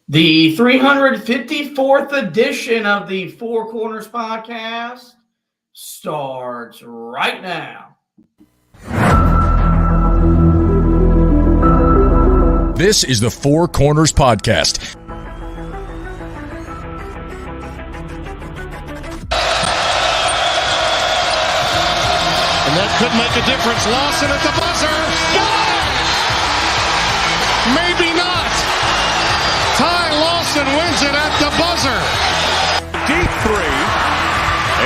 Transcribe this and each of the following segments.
The 354th edition of the Four Corners podcast starts right now. This is the Four Corners podcast. And that could make a difference. Lawson at the buzzer. Maybe not. Ty Lawson wins it at the buzzer. Deep three.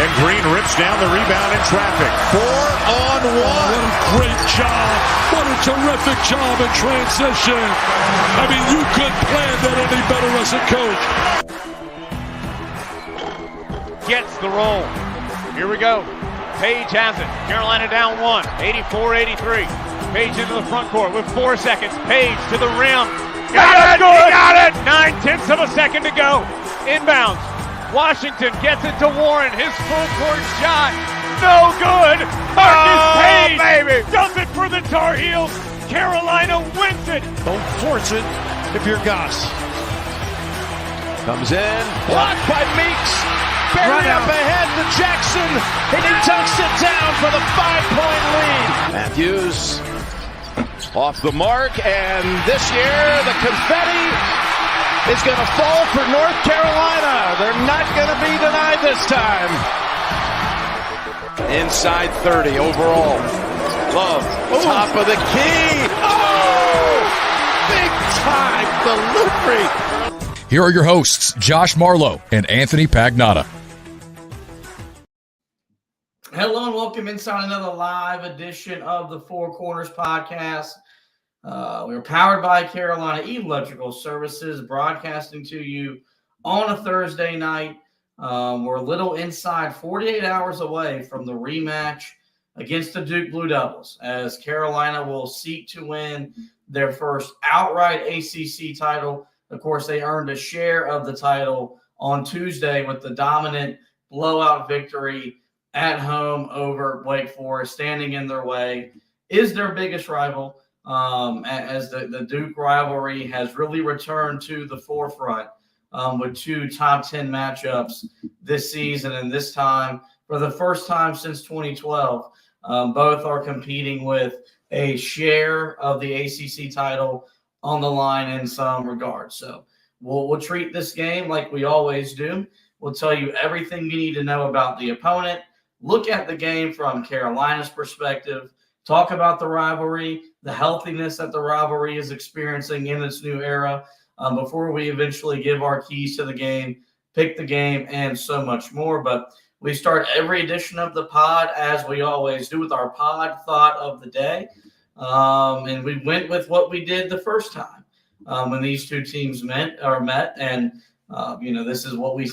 And Green rips down the rebound in traffic. 4-on-1. What a great job. What a terrific job in transition. I mean, you couldn't plan that any better as a coach. Gets the roll. Here we go. Page has it. Carolina down one. 84-83. Page into the front court with 4 seconds. Page to the rim. Got it! He got it! 9/10 of a second to go. Inbounds. Washington gets it to Warren. His full court shot. No good. Marcus Page baby. Does it for the Tar Heels. Carolina wins it. Don't force it if you're Goss. Comes in. Blocked by Meeks. Buried up ahead to Jackson. And he tucks it down for the 5-point lead. Matthews off the mark. And this year, the confetti is going to fall for North Carolina. They're not going to be denied this time. Inside 30 overall. Love, top of the key. Oh! Big time delivery. Here are your hosts, Josh Marlowe and Anthony Pagnotta. Hello and welcome inside another live edition of the Four Corners podcast. We're powered by Carolina Electrical Services, broadcasting to you on a Thursday night. We're a little inside 48 hours away from the rematch against the Duke Blue Devils, as Carolina will seek to win their first outright ACC title. Of course, they earned a share of the title on Tuesday with the dominant blowout victory at home over Wake Forest. Standing in their way is their biggest rival, as the Duke rivalry has really returned to the forefront with two top 10 matchups this season. And this time, for the first time since 2012, both are competing with a share of the ACC title on the line in some regards. So we'll treat this game like we always do. We'll tell you everything you need to know about the opponent, look at the game from Carolina's perspective, talk about the rivalry, the healthiness that the rivalry is experiencing in its new era, before we eventually give our keys to the game, pick the game, and so much more. But we start every edition of the pod, as we always do, with our pod thought of the day. And we went with what we did the first time when these two teams met. And, this is what we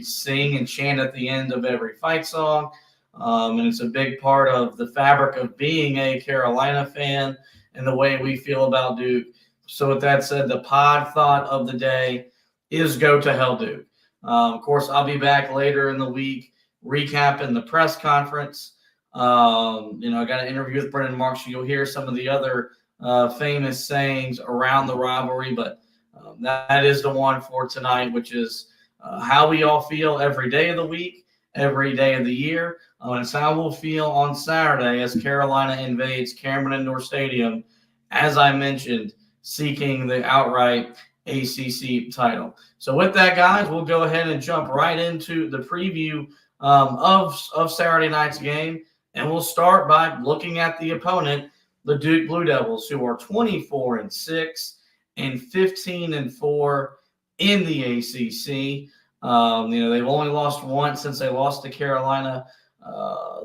sing and chant at the end of every fight song. And it's a big part of the fabric of being a Carolina fan and the way we feel about Duke. So with that said, the pod thought of the day is go to hell, Duke. Of course, I'll be back later in the week recapping the press conference. I got an interview with Brendan Marks, so you'll hear some of the other famous sayings around the rivalry. But that is the one for tonight, which is how we all feel every day of the week, every day of the year. And it's how we'll feel on Saturday as Carolina invades Cameron Indoor Stadium, as I mentioned, seeking the outright ACC title. So with that, guys, we'll go ahead and jump right into the preview of Saturday night's game. And we'll start by looking at the opponent, the Duke Blue Devils, who are 24-6 and 15-4 in the ACC. They've only lost once since they lost to Carolina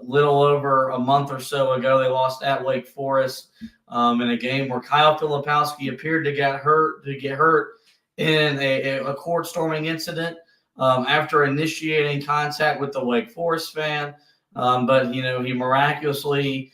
little over a month or so ago. They lost at Wake Forest in a game where Kyle Filipowski appeared to get hurt in a court storming incident after initiating contact with the Wake Forest fan. But he miraculously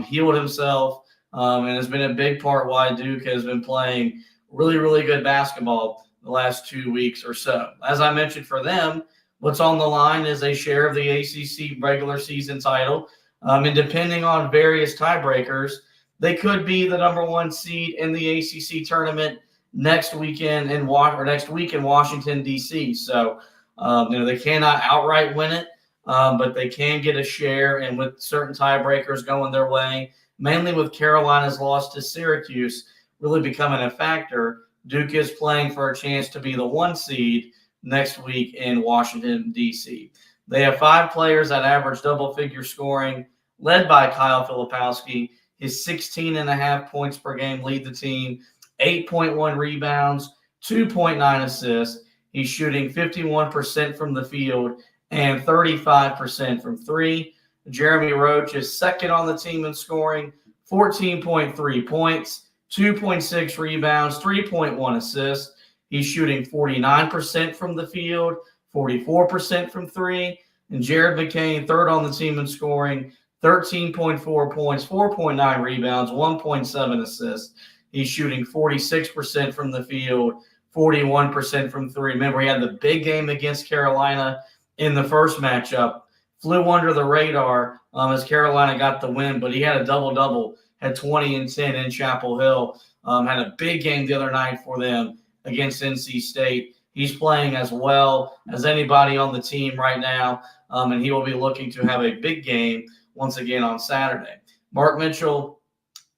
healed himself and has been a big part why Duke has been playing really, really good basketball the last 2 weeks or so. As I mentioned, for them, what's on the line is a share of the ACC regular season title. And depending on various tiebreakers, they could be the number one seed in the ACC tournament next weekend next week in Washington, D.C. So, they cannot outright win it, but they can get a share, and with certain tiebreakers going their way, mainly with Carolina's loss to Syracuse really becoming a factor, Duke is playing for a chance to be the 1 seed next week in Washington, D.C. They have 5 players that average double-figure scoring, led by Kyle Filipowski. His 16.5 points per game lead the team, 8.1 rebounds, 2.9 assists. He's shooting 51% from the field and 35% from 3. Jeremy Roach is second on the team in scoring, 14.3 points, 2.6 rebounds, 3.1 assists. He's shooting 49% from the field, 44% from 3. And Jared McCain, third on the team in scoring, 13.4 points, 4.9 rebounds, 1.7 assists. He's shooting 46% from the field, 41% from 3. Remember, he had the big game against Carolina in the first matchup. Flew under the radar as Carolina got the win, but he had a double-double, had 20 and 10 in Chapel Hill. Had a big game the other night for them against NC State. He's playing as well as anybody on the team right now, and he will be looking to have a big game once again on Saturday. Mark Mitchell,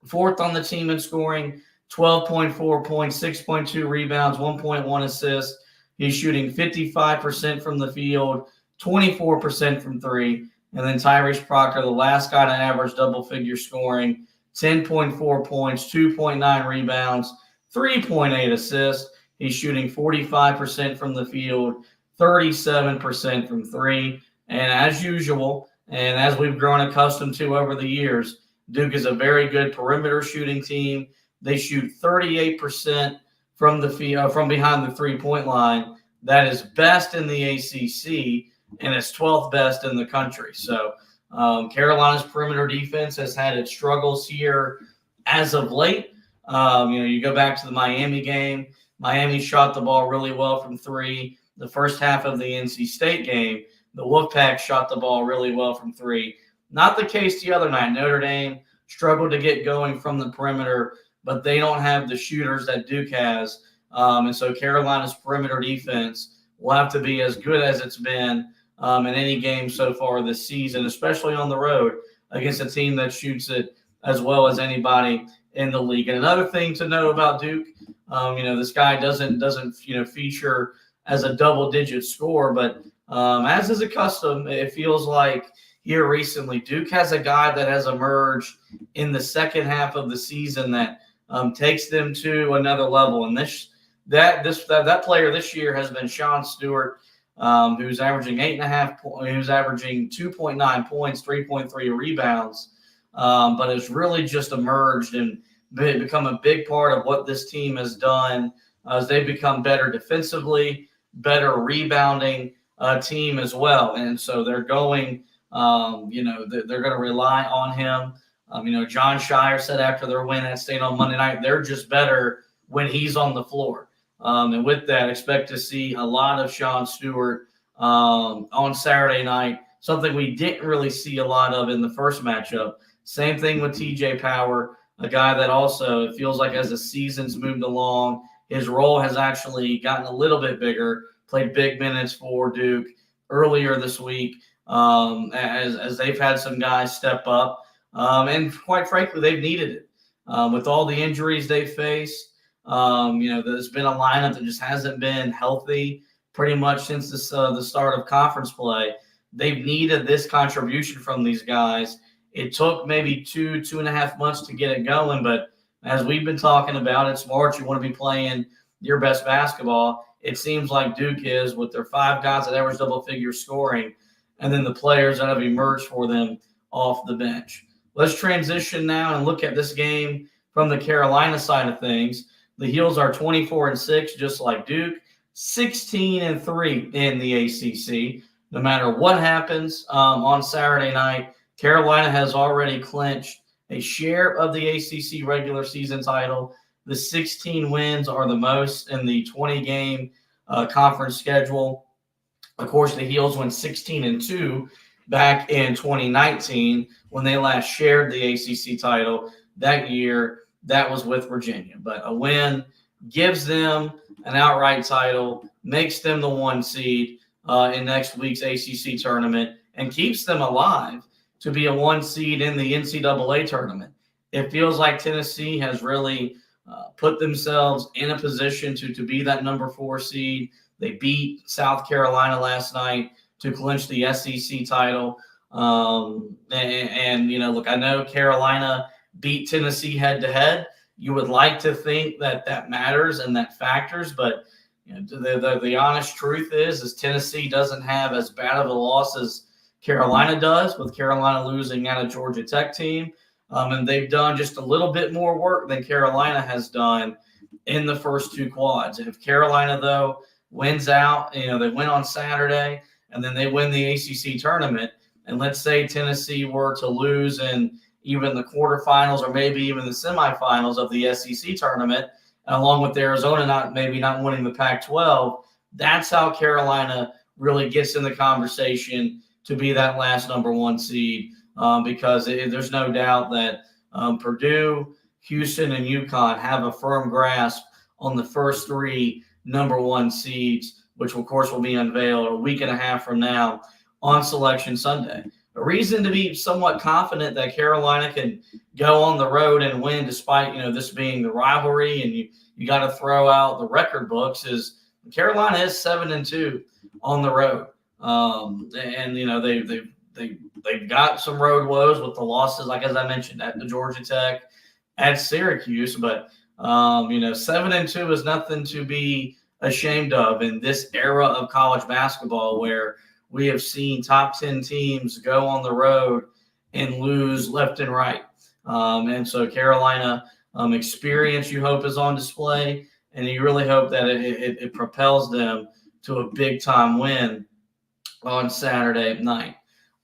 fourth on the team in scoring, 12.4 points, 6.2 rebounds, 1.1 assists. He's shooting 55% from the field, 24% from 3. And then Tyrese Proctor, the last guy to average double-figure scoring, 10.4 points, 2.9 rebounds, 3.8 assists. He's shooting 45% from the field, 37% from 3. And as usual, and as we've grown accustomed to over the years, Duke is a very good perimeter shooting team. They shoot 38% from the field, from behind the three-point line. That is best in the ACC, and it's 12th best in the country. So Carolina's perimeter defense has had its struggles here as of late. You go back to the Miami game. Miami shot the ball really well from 3. The first half of the NC State game, the Wolfpack shot the ball really well from 3. Not the case the other night. Notre Dame struggled to get going from the perimeter, but they don't have the shooters that Duke has. And so Carolina's perimeter defense will have to be as good as it's been in any game so far this season, especially on the road against a team that shoots it as well as anybody in the league. And another thing to know about Duke, this guy doesn't feature as a double-digit scorer, but as is a custom, it feels like here recently, Duke has a guy that has emerged in the second half of the season that takes them to another level. And that player this year has been Sean Stewart, who's averaging 8.5, who's averaging 2.9 points, 3.3 rebounds, but has really just emerged and become a big part of what this team has done as they've become better defensively, better rebounding team as well. And so they're going. They're going to rely on him. John Shire said after their win at State on Monday night, they're just better when he's on the floor. And with that, expect to see a lot of Sean Stewart on Saturday night, something we didn't really see a lot of in the first matchup. Same thing with TJ Power, a guy that also, it feels like as the season's moved along, his role has actually gotten a little bit bigger, played big minutes for Duke earlier this week. As they've had some guys step up, and quite frankly, they've needed it with all the injuries they faced. There's been a lineup that just hasn't been healthy pretty much since the start of conference play. They've needed this contribution from these guys. It took maybe 2.5 months to get it going, but as we've been talking about, it's March. You want to be playing your best basketball. It seems like Duke is with their 5 guys that average double-figure scoring, and then the players that have emerged for them off the bench. Let's transition now and look at this game from the Carolina side of things. The Heels are 24-6, just like Duke, 16-3 in the ACC. No matter what happens on Saturday night, Carolina has already clinched a share of the ACC regular season title. The 16 wins are the most in the 20-game conference schedule. Of course, the Heels went 16-2 back in 2019 when they last shared the ACC title. That year, that was with Virginia. But a win gives them an outright title, makes them the 1 seed in next week's ACC tournament, and keeps them alive to be a 1 seed in the NCAA tournament. It feels like Tennessee has really put themselves in a position to be that number 4 seed. They beat South Carolina last night to clinch the SEC title. And look, I know Carolina beat Tennessee head-to-head. You would like to think that matters and that factors, but the honest truth is Tennessee doesn't have as bad of a loss as Carolina does, with Carolina losing out of Georgia Tech team. And they've done just a little bit more work than Carolina has done in the first 2 quads. If Carolina, though, wins out, they win on Saturday, and then they win the ACC tournament, and let's say Tennessee were to lose in even the quarterfinals or maybe even the semifinals of the SEC tournament, along with Arizona not winning the Pac-12, that's how Carolina really gets in the conversation to be that last number 1 seed, because there's no doubt that Purdue, Houston, and UConn have a firm grasp on the first 3 number 1 seeds, which of course will be unveiled a week and a half from now on Selection Sunday. A reason to be somewhat confident that Carolina can go on the road and win, despite this being the rivalry, and you got to throw out the record books, is Carolina is 7-2 on the road, and they've got some road woes with the losses, like as I mentioned, at the Georgia Tech, at Syracuse, but 7-2 is nothing to be ashamed of in this era of college basketball, where we have seen top 10 teams go on the road and lose left and right. And so Carolina experience, you hope, is on display, and you really hope that it propels them to a big-time win on Saturday night.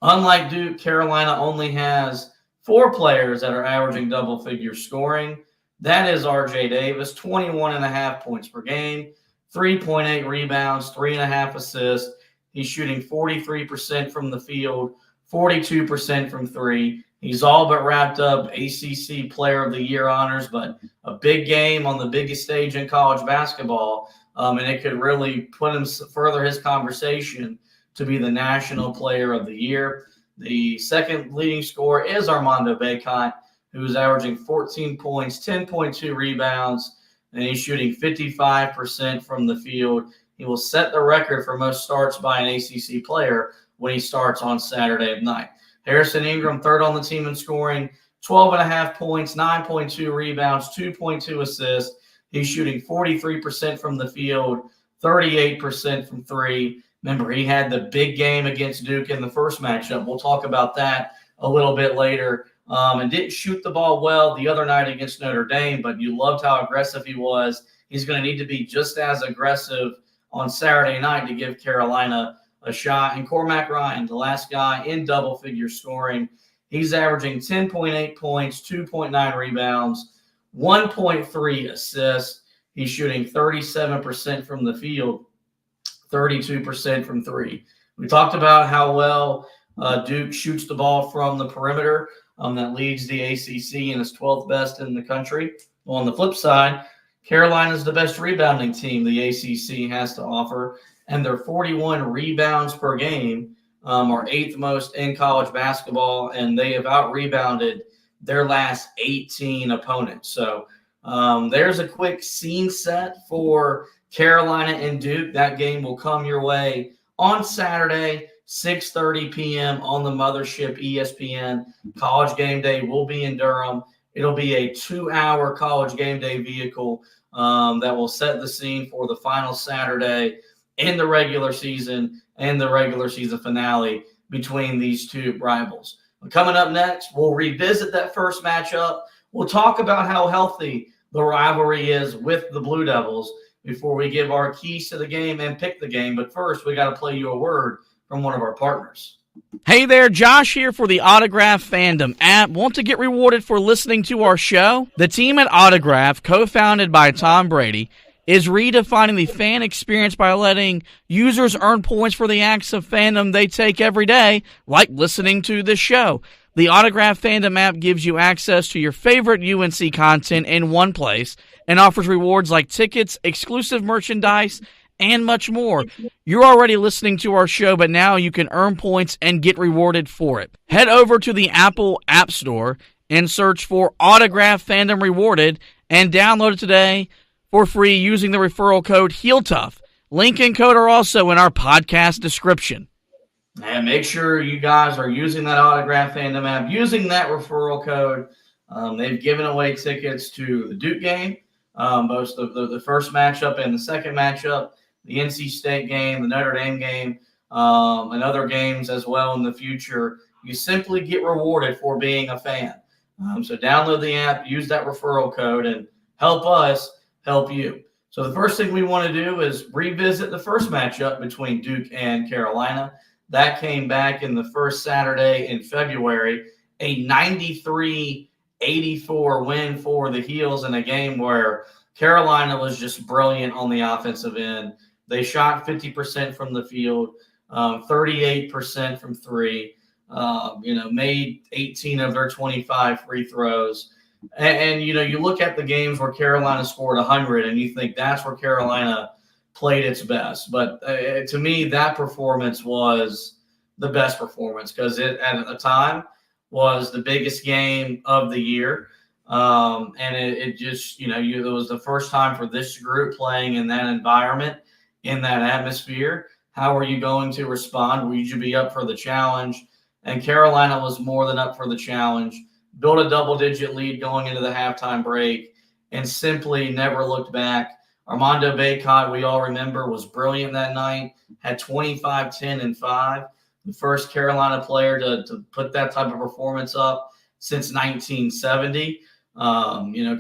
Unlike Duke, Carolina only has 4 players that are averaging double-figure scoring. That is R.J. Davis, 21.5 points per game, 3.8 rebounds, 3.5 assists. He's shooting 43% from the field, 42% from 3. He's all but wrapped up ACC Player of the Year honors, but a big game on the biggest stage in college basketball, and it could really put him further his conversation to be the National Player of the Year. The second leading scorer is Armando Bacot, who's averaging 14 points, 10.2 rebounds, and he's shooting 55% from the field. He will set the record for most starts by an ACC player when he starts on Saturday night. Harrison Ingram, third on the team in scoring, 12.5 points, 9.2 rebounds, 2.2 assists. He's shooting 43% from the field, 38% from 3. Remember, he had the big game against Duke in the first matchup. We'll talk about that a little bit later. And didn't shoot the ball well the other night against Notre Dame, but you loved how aggressive he was. He's going to need to be just as aggressive on Saturday night to give Carolina a shot. And Cormac Ryan, the last guy in double-figure scoring, he's averaging 10.8 points, 2.9 rebounds, 1.3 assists. He's shooting 37% from the field, 32% from 3. We talked about how well Duke shoots the ball from the perimeter. That leads the ACC and is 12th best in the country. Well, on the flip side, Carolina is the best rebounding team the ACC has to offer, and their 41 rebounds per game are 8th most in college basketball, and they have out-rebounded their last 18 opponents. So there's a quick scene set for Carolina and Duke. That game will come your way on Saturday, 6:30 p.m. on the mothership ESPN. College Game Day will be in Durham. It'll be a 2-hour College Game Day vehicle that will set the scene for the final Saturday in the regular season and the regular season finale between these two rivals. Coming up next, we'll revisit that first matchup. We'll talk about how healthy the rivalry is with the Blue Devils before we give our keys to the game and pick the game. But first, we got to play you a word from one of our partners. Hey there, Josh here for the Autograph Fandom app. Want to get rewarded for listening to our show? The team at Autograph, co-founded by Tom Brady, is redefining the fan experience by letting users earn points for the acts of fandom they take every day, like listening to this show. The Autograph Fandom app gives you access to your favorite UNC content in one place, and offers rewards like tickets, exclusive merchandise, and much more. You're already listening to our show, but now you can earn points and get rewarded for it. Head over to the Apple App Store and search for Autograph Fandom Rewarded and download it today for free using the referral code HeelTough. Link and code are also in our podcast description. And make sure you guys are using that Autograph Fandom app, using that referral code. They've given away tickets to the Duke game, both the first matchup and the second matchup, the NC State game, the Notre Dame game, and other games as well in the future. You simply get rewarded for being a fan. So download the app, use that referral code, and help us help you. So the first thing we want to do is revisit the first matchup between Duke and Carolina. That came back in the first Saturday in February, a 93-84 win for the Heels in a game where Carolina was just brilliant on the offensive end. They shot 50% from the field, 38% from three, made 18 of their 25 free throws. And you look at the games where Carolina scored 100 and you think that's where Carolina played its best. But to me, that performance was the best performance because it, at the time, was the biggest game of the year. And it just, it was the first time for this group playing in that environment, in that atmosphere. How are you going to respond? Will you be up for the challenge? And Carolina was more than up for the challenge. Built a double-digit lead going into the halftime break and simply never looked back. Armando Bacot, we all remember, was brilliant that night, had 25, 10, and 5. The first Carolina player to put that type of performance up since 1970.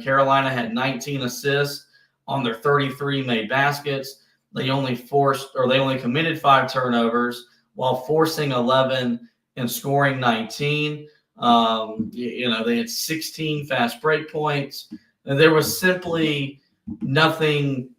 Carolina had 19 assists on their 33 made baskets. They only committed 5 turnovers while forcing 11 and scoring 19. They had 16 fast break points. And there was simply nothing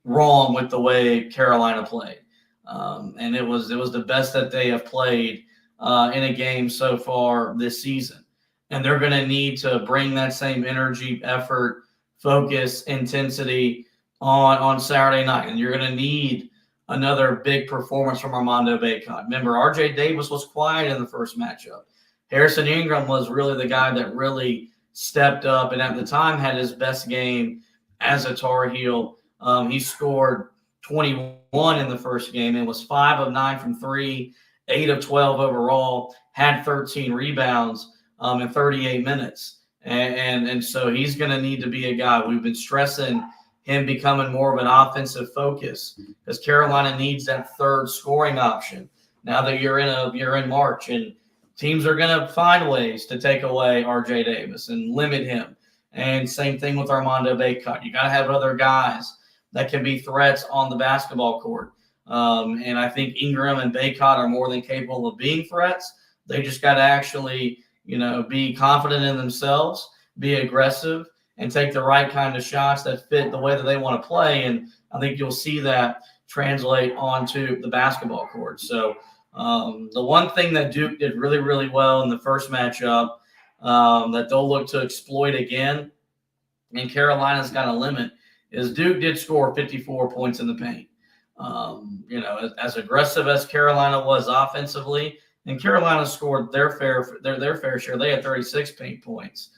wrong with the way Carolina played. And it was the best that they have played in a game so far this season. And they're going to need to bring that same energy, effort, focus, intensity on Saturday night. And you're going to need another big performance from Armando Bacot. Remember, RJ Davis was quiet in the first matchup. Harrison Ingram was really the guy that really stepped up and at the time had his best game as a Tar Heel. He scored 21 in the first game and was 5 of 9 from 3, 8 of 12 overall, had 13 rebounds in 38 minutes. And so he's going to need to be a guy. We've been stressing him becoming more of an offensive focus because Carolina needs that third scoring option now that you're in March, and teams are going to find ways to take away RJ Davis and limit him. And same thing with Armando Bacot. You got to have other guys that can be threats on the basketball court. And I think Ingram and Bacot are more than capable of being threats. They just got to actually, be confident in themselves, be aggressive, and take the right kind of shots that fit the way that they want to play. And I think you'll see that translate onto the basketball court. So the one thing that Duke did really, really well in the first matchup that they'll look to exploit again, and Carolina's got a limit, is Duke did score 54 points in the paint. As aggressive as Carolina was offensively, and Carolina scored their fair share. They had 36 paint points.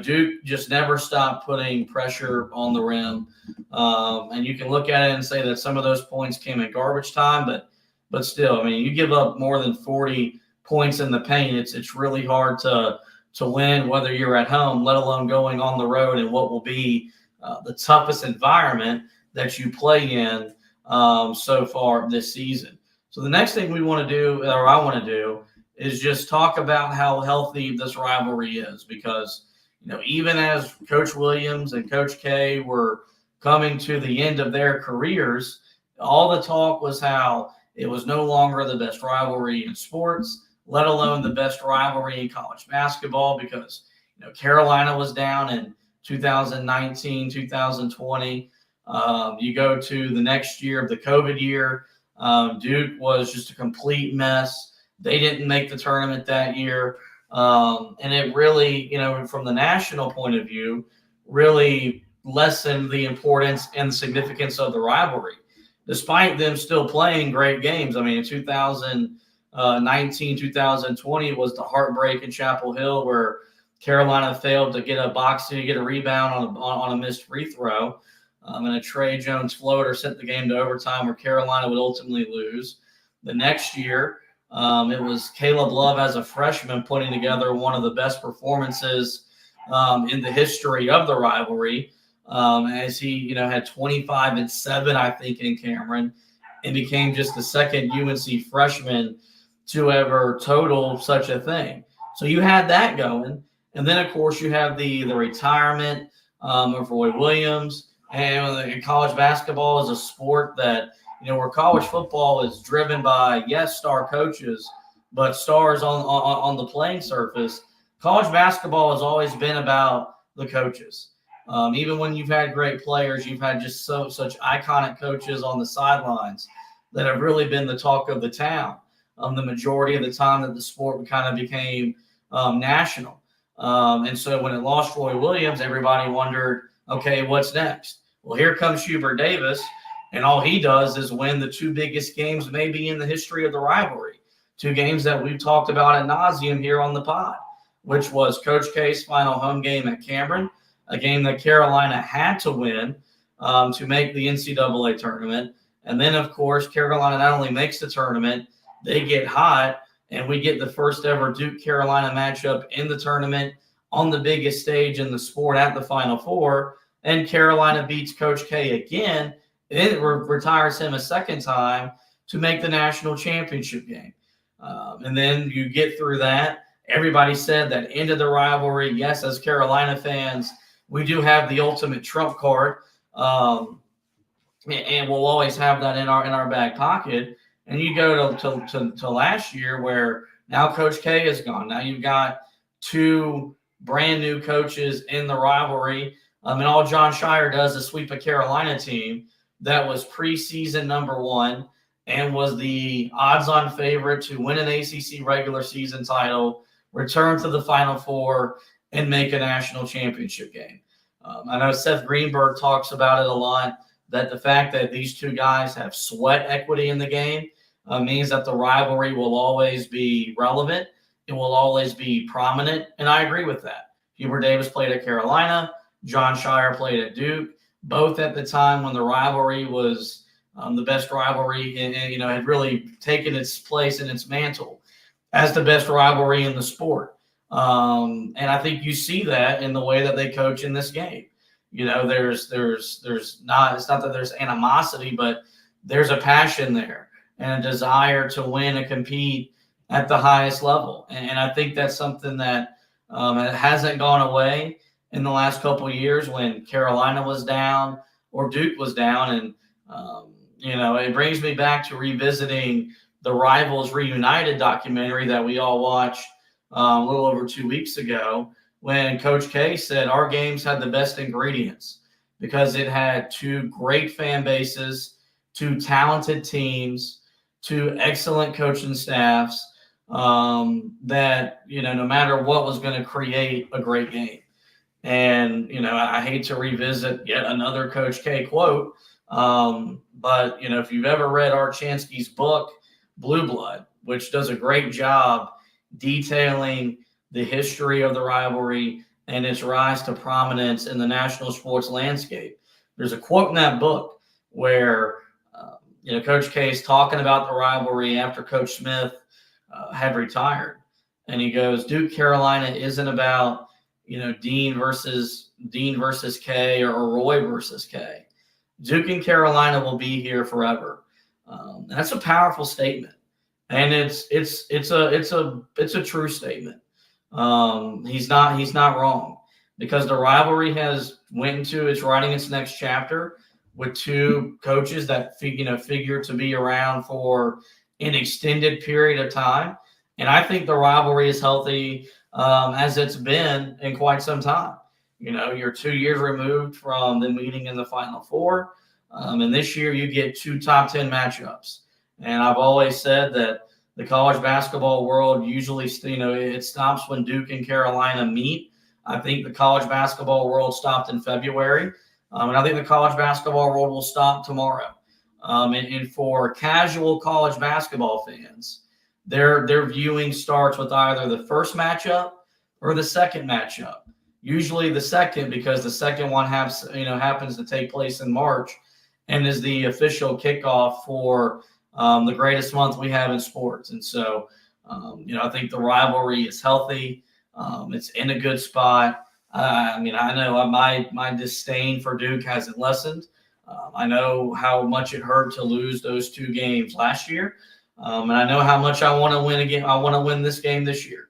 Duke just never stopped putting pressure on the rim. And you can look at it and say that some of those points came in garbage time, but still, you give up more than 40 points in the paint, it's really hard to win, whether you're at home, let alone going on the road in what will be the toughest environment that you play in so far this season. So the next thing we want to do, or I want to do, is just talk about how healthy this rivalry is, because even as Coach Williams and Coach K were coming to the end of their careers, all the talk was how it was no longer the best rivalry in sports, let alone the best rivalry in college basketball, because Carolina was down in 2019, 2020. You go to the next year of the COVID year, Duke was just a complete mess. They didn't make the tournament that year. And it really, from the national point of view, really lessen the importance and the significance of the rivalry, despite them still playing great games. I mean, in 2019, 2020 was the heartbreak in Chapel Hill where Carolina failed to get a rebound on a missed free throw. And a Trey Jones floater sent the game to overtime where Carolina would ultimately lose. The next year, it was Caleb Love as a freshman putting together one of the best performances in the history of the rivalry, as he had 25 and 7, I think, in Cameron, and became just the second UNC freshman to ever total such a thing. So you had that going. And then, of course, you have the retirement of Roy Williams. And college basketball is a sport that, where college football is driven by, yes, star coaches, but stars on the playing surface. College basketball has always been about the coaches. Even when you've had great players, you've had just such iconic coaches on the sidelines that have really been the talk of the town. The majority of the time that the sport kind of became national. And so when it lost Roy Williams, everybody wondered, okay, what's next? Well, here comes Hubert Davis, and all he does is win the two biggest games maybe in the history of the rivalry. Two games that we've talked about ad nauseum here on the pod, which was Coach K's final home game at Cameron, a game that Carolina had to win to make the NCAA tournament. And then, of course, Carolina not only makes the tournament, they get hot, and we get the first ever Duke-Carolina matchup in the tournament on the biggest stage in the sport at the Final Four. And Carolina beats Coach K again, and it retires him a second time to make the national championship game. And then you get through that. Everybody said that ended the rivalry. Yes, as Carolina fans, we do have the ultimate trump card, and we'll always have that in our back pocket. And you go to last year where now Coach K is gone. Now you've got two brand new coaches in the rivalry. And all John Shire does is sweep a Carolina team that was preseason number 1 and was the odds-on favorite to win an ACC regular season title, return to the Final Four, and make a national championship game. I know Seth Greenberg talks about it a lot, that the fact that these two guys have sweat equity in the game means that the rivalry will always be relevant. It will always be prominent, and I agree with that. Hubert Davis played at Carolina. John Shire played at Duke, both at the time when the rivalry was the best rivalry and had really taken its place and its mantle as the best rivalry in the sport. And I think you see that in the way that they coach in this game. There's not, it's not that there's animosity, but there's a passion there and a desire to win and compete at the highest level. And I think that's something that it hasn't gone away in the last couple of years when Carolina was down or Duke was down. And, it brings me back to revisiting the Rivals Reunited documentary that we all watched a little over 2 weeks ago, when Coach K said our games had the best ingredients because it had two great fan bases, two talented teams, two excellent coaching staffs that, no matter what, was going to create a great game. And, I hate to revisit yet another Coach K quote, but, if you've ever read Art Chansky's book, Blue Blood, which does a great job detailing the history of the rivalry and its rise to prominence in the national sports landscape, there's a quote in that book where, Coach K is talking about the rivalry after Coach Smith had retired. And he goes, Duke Carolina isn't about, Dean versus K or Roy versus K. Duke and Carolina will be here forever. That's a powerful statement, and it's a true statement. He's not wrong, because the rivalry has went into it's writing its next chapter with two coaches that figure to be around for an extended period of time, and I think the rivalry is healthy as it's been in quite some time. You're 2 years removed from the meeting in the Final Four. And this year you get two top 10 matchups. And I've always said that the college basketball world usually, it stops when Duke and Carolina meet. I think the college basketball world stopped in February. And I think the college basketball world will stop tomorrow. And for casual college basketball fans, their viewing starts with either the first matchup or the second matchup. Usually the second, because the second one happens to take place in March and is the official kickoff for the greatest month we have in sports. And so, I think the rivalry is healthy. It's in a good spot. I know my disdain for Duke hasn't lessened. I know how much it hurt to lose those 2 games last year. And I know how much I want to win again. I want to win this game this year.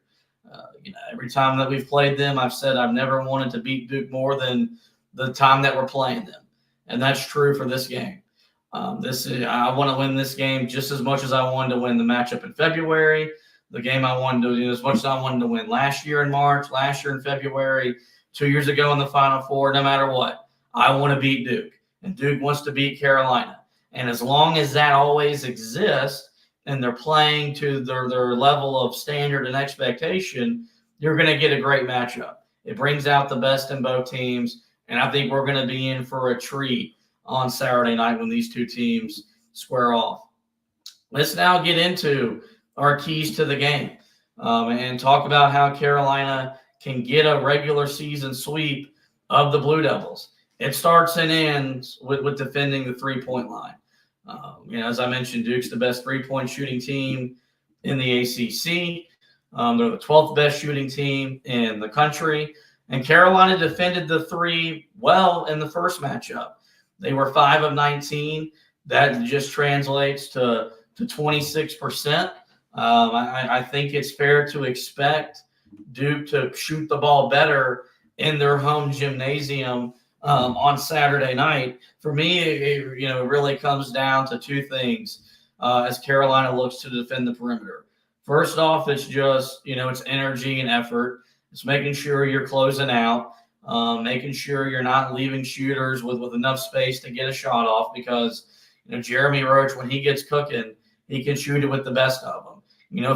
Every time that we've played them, I've said I've never wanted to beat Duke more than the time that we're playing them. And that's true for this game. I want to win this game just as much as I wanted to win the matchup in February. The game I wanted to as much as I wanted to win last year in March, last year in February, 2 years ago in the Final Four. No matter what, I want to beat Duke, and Duke wants to beat Carolina. And as long as that always exists and they're playing to their level of standard and expectation, you're going to get a great matchup. It brings out the best in both teams, and I think we're going to be in for a treat on Saturday night when these 2 teams square off. Let's now get into our keys to the game and talk about how Carolina can get a regular season sweep of the Blue Devils. It starts and ends with defending the 3-point line. As I mentioned, Duke's the best 3-point shooting team in the ACC. They're the 12th best shooting team in the country. And Carolina defended the 3 well in the first matchup. They were 5 of 19. That just translates to 26%. I think it's fair to expect Duke to shoot the ball better in their home gymnasium on Saturday night. For me, it really comes down to 2 things as Carolina looks to defend the perimeter. First off, it's just, it's energy and effort. It's making sure you're closing out, making sure you're not leaving shooters with enough space to get a shot off because, Jeremy Roach, when he gets cooking, he can shoot it with the best of them.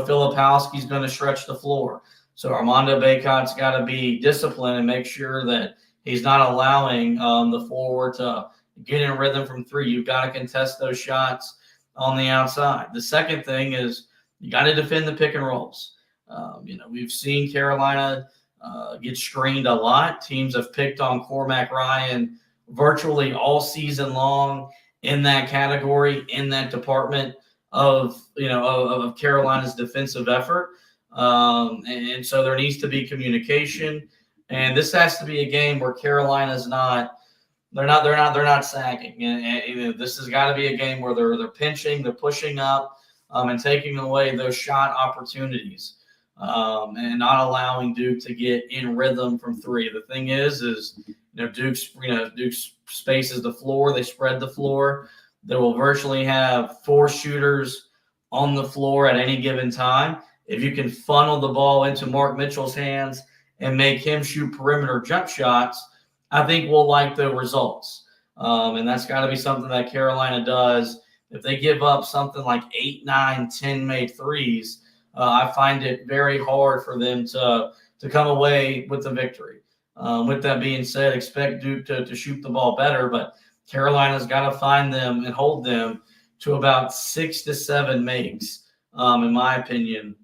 Filipowski's going to stretch the floor. So Armando Bacot's got to be disciplined and make sure that he's not allowing the forward to get in rhythm from 3. You've got to contest those shots on the outside. The second thing is you got to defend the pick and rolls. We've seen Carolina get screened a lot. Teams have picked on Cormac Ryan virtually all season long in that category, in that department of Carolina's defensive effort. And so there needs to be communication. And this has to be a game where Carolina's they're not sagging. And this has got to be a game where they're pinching, they're pushing up, and taking away those shot opportunities, and not allowing Duke to get in rhythm from 3. The thing is Duke spaces the floor, they spread the floor. They will virtually have 4 shooters on the floor at any given time. If you can funnel the ball into Mark Mitchell's hands and make him shoot perimeter jump shots, I think we'll like the results. And that's got to be something that Carolina does. If they give up something like 8, 9, 10 made threes, I find it very hard for them to come away with the victory. With that being said, expect Duke to shoot the ball better, but Carolina's got to find them and hold them to about 6 to 7 makes, in my opinion,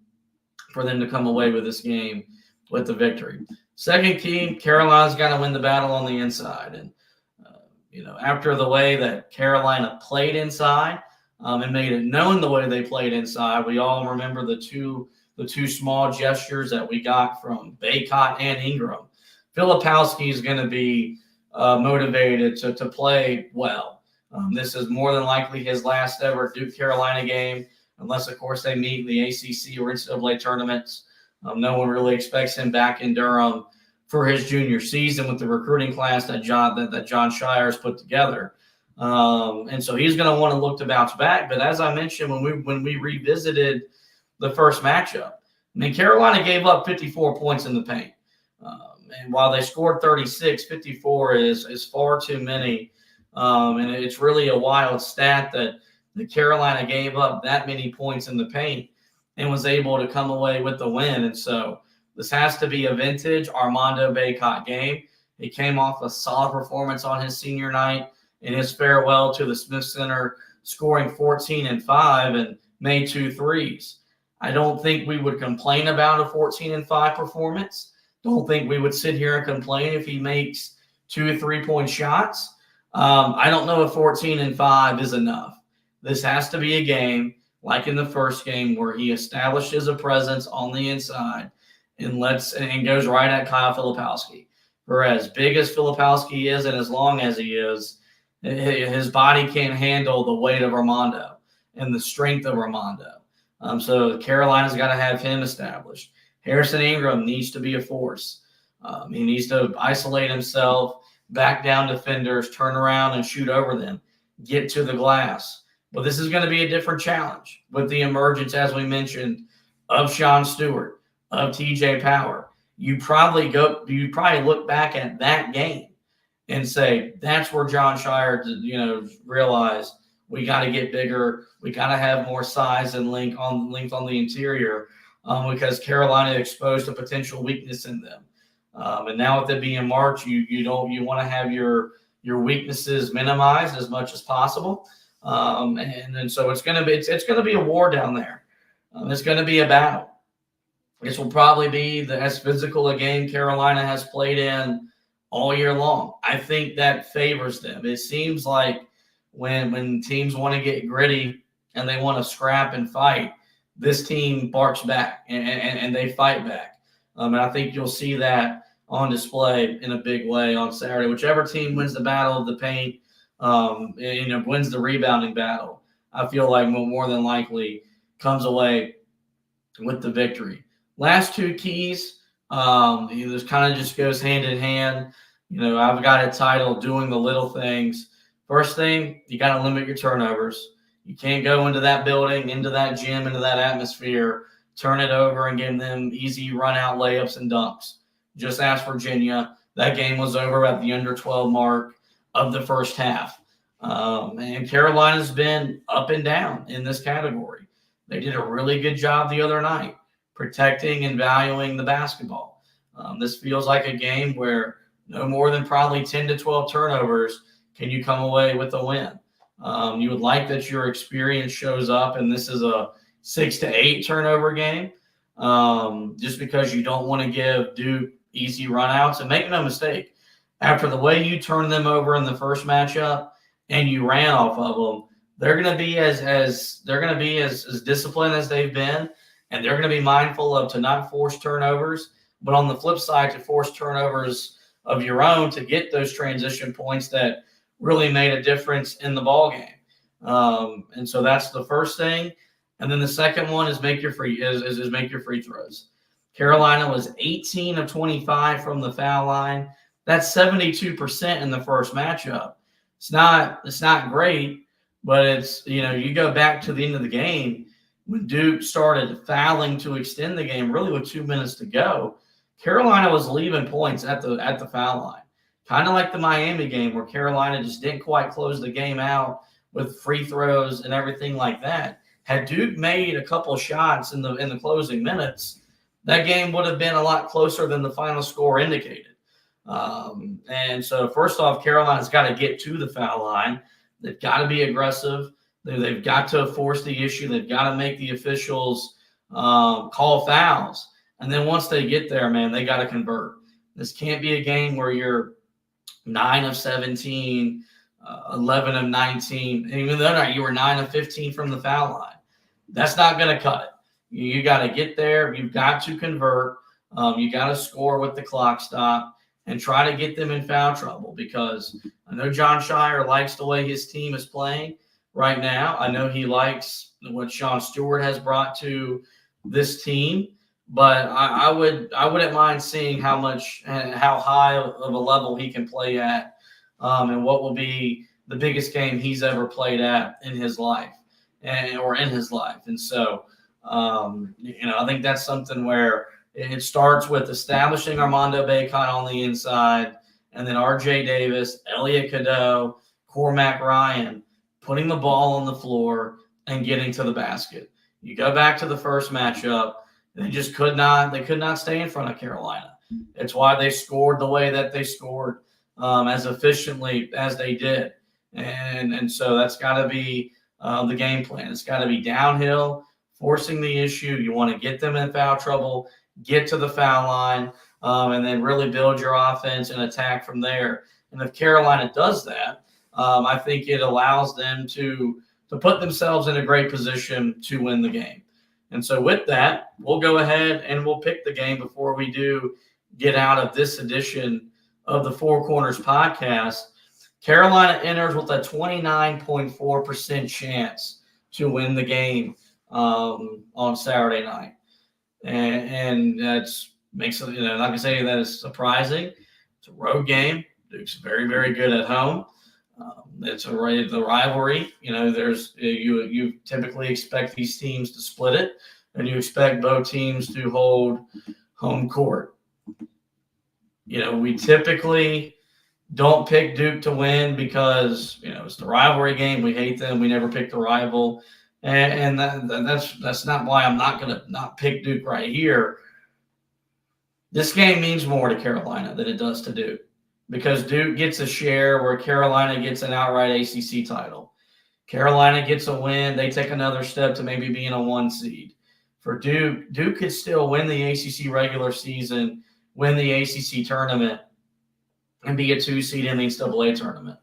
for them to come away with this game with the victory. Second key, Carolina's got to win the battle on the inside. And, after the way that Carolina played inside and made it known the way they played inside, we all remember the two small gestures that we got from Bacot and Ingram. Filipowski is going to be motivated to play well. This is more than likely his last ever Duke Carolina game, unless, of course, they meet in the ACC or NCAA tournaments. No one really expects him back in Durham for his junior season with the recruiting class that John Shire's put together. And so he's going to want to look to bounce back. But as I mentioned, when we revisited the first matchup, Carolina gave up 54 points in the paint. And while they scored 36, 54 is far too many. And it's really a wild stat that the Carolina gave up that many points in the paint and was able to come away with the win. And so this has to be a vintage Armando Bacot game. He came off a solid performance on his senior night in his farewell to the Smith Center, scoring 14 and 5 and made 2 threes. I don't think we would complain about a 14 and 5 performance. Don't think we would sit here and complain if he makes 2 3-point shots. I don't know if 14 and 5 is enough. This has to be a game like in the first game where he establishes a presence on the inside and goes right at Kyle Filipowski. For as big as Filipowski is and as long as he is, his body can't handle the weight of Armando and the strength of Armando. So Carolina's got to have him established. Harrison Ingram needs to be a force. He needs to isolate himself, back down defenders, turn around and shoot over them, get to the glass. But this is going to be a different challenge with the emergence, as we mentioned, of Sean Stewart, of TJ Power. You probably look back at that game and say, that's where John Shire, realized we got to get bigger. We got to have more size and length on the interior because Carolina exposed a potential weakness in them. And now with it being March, you want to have your weaknesses minimized as much as possible. And so it's going to be a war down there. It's going to be a battle. This will probably be as physical a game Carolina has played in all year long. I think that favors them. It seems like when teams want to get gritty and they want to scrap and fight, this team barks back and they fight back. And I think you'll see that on display in a big way on Saturday. Whichever team wins the battle of the paint, wins the rebounding battle, I feel like more than likely comes away with the victory. Last 2 keys, this kind of just goes hand in hand. I've got it titled Doing the Little Things. First thing, you got to limit your turnovers. You can't go into that building, into that gym, into that atmosphere, turn it over and give them easy run-out layups and dunks. Just ask Virginia. That game was over at the under 12 mark of the first half. And Carolina's been up and down in this category. They did a really good job the other night protecting and valuing the basketball. This feels like a game where no more than probably 10 to 12 turnovers can you come away with a win. You would like that your experience shows up, and this is a 6 to 8 turnover game, just because you don't want to give Duke easy runouts. And make no mistake, after the way you turned them over in the first matchup and you ran off of them, they're going to be as disciplined as they've been, and they're going to be mindful of to not force turnovers, but on the flip side, to force turnovers of your own to get those transition points that really made a difference in the ball game. And so that's the first thing. And then the second one is make your free throws. Carolina was 18 of 25 from the foul line. That's 72% in the first matchup. It's not great, but it's, you go back to the end of the game when Duke started fouling to extend the game, really with 2 minutes to go. Carolina was leaving points at the foul line, kind of like the Miami game where Carolina just didn't quite close the game out with free throws and everything like that. Had Duke made a couple shots in the closing minutes, that game would have been a lot closer than the final score indicated. And so first off, Carolina's got to get to the foul line. They've got to be aggressive. They've got to force the issue. They've got to make the officials call fouls. And then once they get there, man, they got to convert. This can't be a game where you're 9 of 17, 11 of 19. And even though you were 9 of 15 from the foul line, that's not going to cut it. You got to get there. You've got to convert. You got to score with the clock stop and try to get them in foul trouble, because I know John Shire likes the way his team is playing right now. I know he likes what Sean Stewart has brought to this team, but I wouldn't mind seeing how high of a level he can play at, and what will be the biggest game he's ever played at in his life, And so, I think that's something where it starts with establishing Armando Bacon on the inside, and then R.J. Davis, Elliot Cadeau, Cormac Ryan, putting the ball on the floor and getting to the basket. You go back to the first matchup, they could not stay in front of Carolina. It's why they scored the way that they scored, as efficiently as they did. And so that's got to be the game plan. It's got to be downhill, forcing the issue. You want to get them in foul trouble, get to the foul line, and then really build your offense and attack from there. And if Carolina does that, I think it allows them to put themselves in a great position to win the game. And so with that, we'll go ahead and we'll pick the game before we do get out of this edition of the Four Corners podcast. Carolina enters with a 29.4% chance to win the game on Saturday night. And that's makes it, not going to say that is surprising. It's a road game. Duke's very, very good at home. It's the rivalry. You typically expect these teams to split it, and you expect both teams to hold home court. We typically don't pick Duke to win because it's the rivalry game. We hate them. We never pick the rival, and that's not why I'm not going to not pick Duke right here. This game means more to Carolina than it does to Duke, because Duke gets a share where Carolina gets an outright ACC title. Carolina gets a win. They take another step to maybe being a 1 seed. For Duke, Duke could still win the ACC regular season, win the ACC tournament, and be a 2 seed in the NCAA tournament.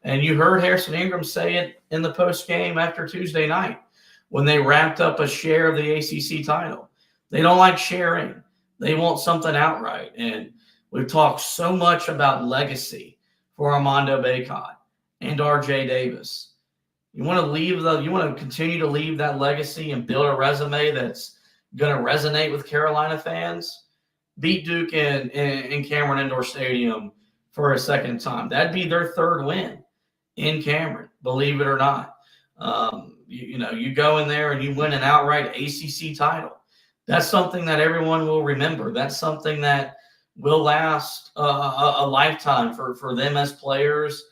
And you heard Harrison Ingram say it in the post game after Tuesday night when they wrapped up a share of the ACC title. They don't like sharing. They want something outright. And we've talked so much about legacy for Armando Bacot and RJ Davis. You want to continue to leave that legacy and build a resume that's going to resonate with Carolina fans. Beat Duke in Cameron Indoor Stadium for a second time. That'd be their third win in Cameron, believe it or not. You go in there and you win an outright ACC title. That's something that everyone will remember. That's something that will last a lifetime for them as players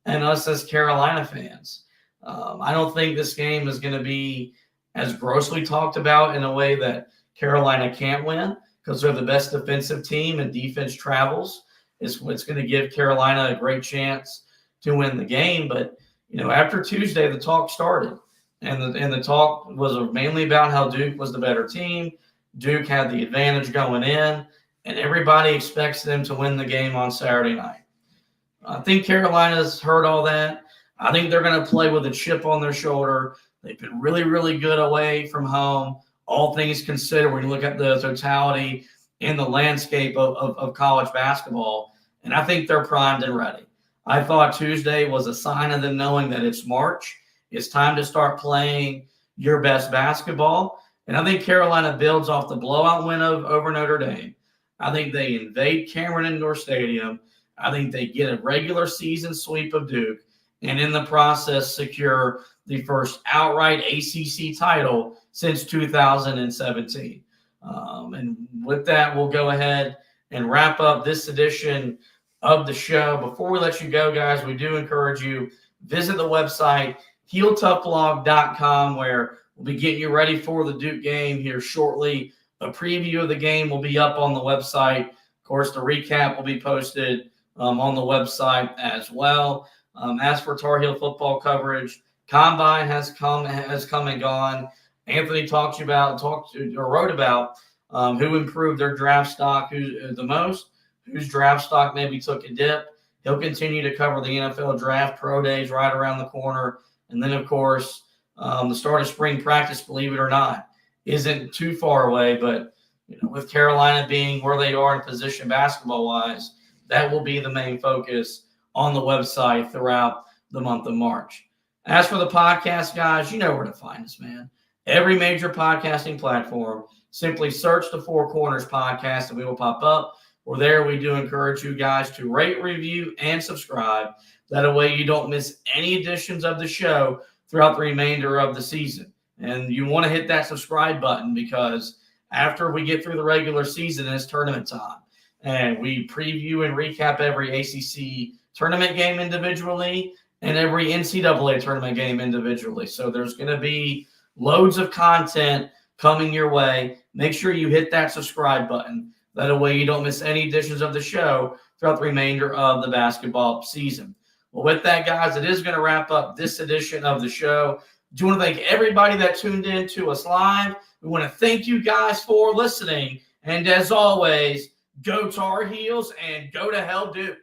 and us as Carolina fans. I don't think this game is going to be as grossly talked about in a way that Carolina can't win, because they're the best defensive team and defense travels. It's what's going to give Carolina a great chance to win the game. But, after Tuesday, the talk started. And the talk was mainly about how Duke was the better team. Duke had the advantage going in, and everybody expects them to win the game on Saturday night. I think Carolina's heard all that. I think they're going to play with a chip on their shoulder. They've been really, really good away from home, all things considered, when you look at the totality and the landscape of college basketball. And I think they're primed and ready. I thought Tuesday was a sign of them knowing that it's March. It's time to start playing your best basketball. And I think Carolina builds off the blowout win over Notre Dame. I think they invade Cameron Indoor Stadium. I think they get a regular season sweep of Duke, and in the process secure the first outright ACC title since 2017. And with that, we'll go ahead and wrap up this edition of the show. Before we let you go, guys, we do encourage you, visit the website, HeelToughBlog.com, where we'll be getting you ready for the Duke game here shortly. A preview of the game will be up on the website. Of course, the recap will be posted on the wrote as well. As for Tar Heel football coverage, Combine has come and gone. Anthony wrote about who improved their draft stock the most, whose draft stock maybe took a dip. He'll continue to cover the NFL draft. Pro days right around the corner. And then, of course, the start of spring practice, believe it or not, isn't too far away. But with Carolina being where they are in position basketball-wise, that will be the main focus on the website throughout the month of March. As for the podcast, guys, you know where to find us, man. Every major podcasting platform, simply search the Four Corners Podcast and we will pop up. We're there. We do encourage you guys to rate, review, and subscribe. That way you don't miss any editions of the show throughout the remainder of the season. And you want to hit that subscribe button, because after we get through the regular season, it's tournament time. And we preview and recap every ACC tournament game individually and every NCAA tournament game individually. So there's going to be loads of content coming your way. Make sure you hit that subscribe button. That way you don't miss any editions of the show throughout the remainder of the basketball season. Well, with that, guys, it is going to wrap up this edition of the show. Do want to thank everybody that tuned in to us live. We want to thank you guys for listening. And as always, go Tar Heels and go to hell, Duke.